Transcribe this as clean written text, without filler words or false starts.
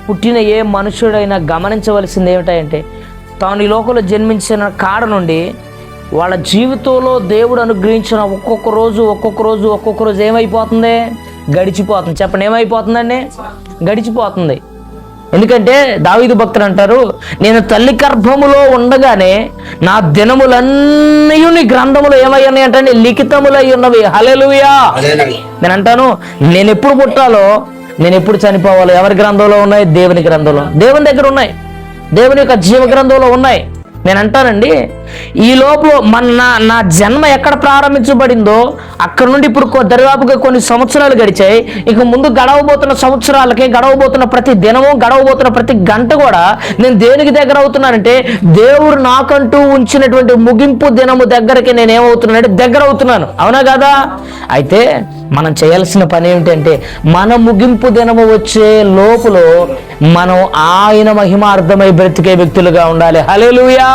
పుట్టిన ఏ మనుషుడైనా గమనించవలసింది ఏమిటంటే తాను ఈ లోకంలో జన్మించిన కాడ నుండి వాళ్ళ జీవితంలో దేవుడు అనుగ్రహించిన ఒక్కొక్క రోజు ఏమైపోతుంది? గడిచిపోతుంది. చెప్పండి, ఏమైపోతుందండి? గడిచిపోతుంది. ఎందుకంటే దావీదు భక్తుడు అంటారు, నేను తల్లి గర్భములో ఉండగానే నా దినములన్నీ నీ గ్రంథములో ఏమై ఉన్నాయి అంటే లిఖితములై ఉన్నవి. హల్లెలూయా. నేను అంటాను, నేను ఎప్పుడు పుట్టాలో, నేను ఎప్పుడు చనిపోవాలో ఎవరి గ్రంథంలో ఉన్నాయి? దేవుని గ్రంథంలో, దేవుని దగ్గర ఉన్నాయి, దేవుని యొక్క జీవ గ్రంథంలో ఉన్నాయి. నేను అంటానండి, ఈ లోపల నా జన్మ ఎక్కడ ప్రారంభించబడిందో అక్కడ నుండి ఇప్పుడు దరిదాపుగా కొన్ని సంవత్సరాలు గడిచాయి. ఇక ముందు గడవబోతున్న సంవత్సరాలకి, గడవబోతున్న ప్రతి దినము, గడవబోతున్న ప్రతి గంట కూడా నేను దేనికి దగ్గర అవుతున్నానంటే దేవుడు నాకంటూ ఉంచినటువంటి ముగింపు దినము దగ్గరికి నేను ఏమవుతున్నానంటే దగ్గర అవుతున్నాను. అవునా కదా? అయితే మనం చేయాల్సిన పని ఏమిటంటే మన ముగింపు దినము వచ్చే లోపులో మనం ఆయన మహిమార్థమై బ్రతికే వ్యక్తులుగా ఉండాలి. హల్లెలూయా.